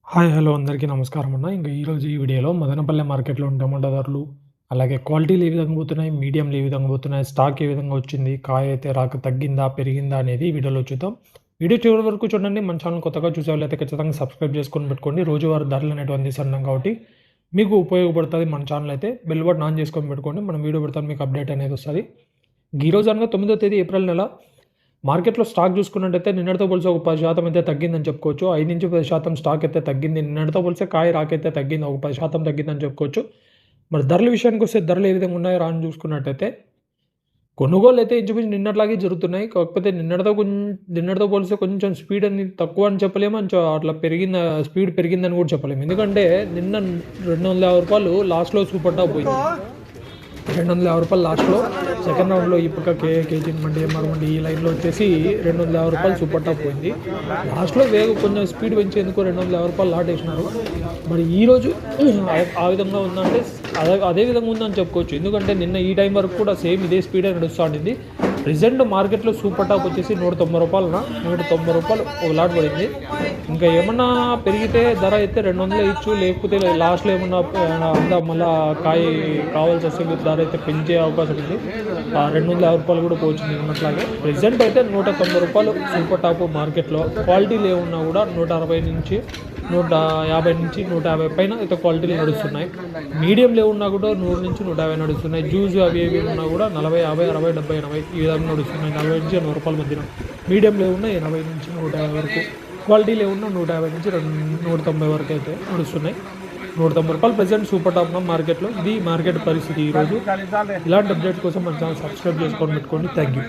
Hi hello అందరికీ నమస్కారం అన్న. ఈరోజు ఈ వీడియోలో మదనపల్లె మార్కెట్‌లో ఉన్న టమాటా ధరలు, అలాగే క్వాలిటీలు ఏ విధంగా పోతున్నాయి, మీడియంలు ఏ విధంగా పోతున్నాయి, స్టాక్ ఏ విధంగా వచ్చింది, కాయ అయితే రాక తగ్గిందా, పెరిగిందా అనేది ఈ వీడియోలో చూద్దాం. వీడియో చివరి వరకు చూడండి. మన ఛానల్ కొత్తగా చూసేవాళ్ళైతే ఖచ్చితంగా సబ్స్క్రైబ్ చేసుకొని పెట్టుకోండి. రోజువారీ ధరలు అనేటివి అందిస్తున్నాం కాబట్టి మీకు ఉపయోగపడుతుంది. మన ఛానల్ అయితే బెల్ బటన్ ఆన్ చేసుకొని పెట్టుకోండి. మనం వీడియో పెడతాం మీకు అప్డేట్ అనేది వస్తుంది. ఈరోజు అనగా 9వ తేదీ ఏప్రిల్ నెల మార్కెట్‌లో స్టాక్ చూసుకున్నట్టయితే నిన్నటితో పోలిసి ఒక 10% అయితే తగ్గిందని చెప్పుకోవచ్చు. 5-10% స్టాక్ అయితే తగ్గింది. నిన్నటితో పోలిస్తే కాయ రాకైతే తగ్గింది. ఒక 10% తగ్గిందని చెప్పుకోవచ్చు. మరి ధరల విషయానికొస్తే ధరలు ఏ విధంగా ఉన్నాయో అని చూసుకున్నట్టయితే కొనుగోలు అయితే ఇంచుమించు నిన్నట్లాగే జరుగుతున్నాయి. కాకపోతే నిన్నటితో పోలిస్తే కొంచెం స్పీడ్ అనేది తక్కువ అని చెప్పలేము. అట్లా స్పీడ్ పెరిగిందని కూడా చెప్పలేము. ఎందుకంటే నిన్న రూ. 250 లాస్ట్‌లో సూపర్ టాప్ పోయింది. రూ. 250 లాస్ట్‌లో సెకండ్ రౌండ్‌లో ఈ పక్క కేజీ మండి, ఎంఆర్ మండి ఈ లైన్‌లో వచ్చేసి రూ. 250 సూపర్ టాప్ పోయింది. లాస్ట్‌లో కొంచెం స్పీడ్ పెంచేందుకు రూ. 250 లాట్ వేసినారు. మరి ఈరోజు ఆ విధంగా ఉందంటే అదే విధంగా ఉందని చెప్పుకోవచ్చు. ఎందుకంటే నిన్న ఈ టైం వరకు కూడా సేమ్ ఇదే స్పీడే నడుస్తూ ఉండింది. ప్రెజెంట్ మార్కెట్లో సూపర్ టాప్ వచ్చేసి రూ. 190 ఒక లాట్ పడింది. ఇంకా ఏమన్నా పెరిగితే ధర అయితే 200 ఇచ్చు, లేకపోతే లాస్ట్లో ఏమన్నా మళ్ళీ కాయ కావాల్సి వస్తే ధర అయితే పెంచే అవకాశం ఉంది. రూ. 250 కూడా పోవచ్చు ఉన్నట్లాగే. ప్రెజెంట్ అయితే రూ. 190 సూపర్ టాప్ మార్కెట్లో. క్వాలిటీలు ఏమున్నా కూడా 160 నుంచి 150 పైన అయితే క్వాలిటీలు నడుస్తున్నాయి. మీడియంలు ఏమున్నా కూడా 100 నుంచి 150 నడుస్తున్నాయి. జ్యూస్ అవి ఏవి ఉన్నా కూడా 40, 50, 60, 70, 80 ఈ విధంగా నడుస్తున్నాయి. 40 నుంచి 80 రూపాయల మధ్యన. మీడియంలో ఏమున్నా 80 నుంచి 150 వరకు. క్వాలిటీలు ఏమున్నా 150 నుంచి 190 వరకు అయితే నడుస్తున్నాయి. రూ. 190 ప్రెజెంట్ సూపర్ టాప్ మార్కెట్లో. ఇది మార్కెట్ పరిస్థితి ఈరోజు. ఇలాంటి అప్డేట్ కోసం మన ఛానల్ సబ్స్క్రైబ్ చేసుకొని పెట్టుకోండి. Thank you.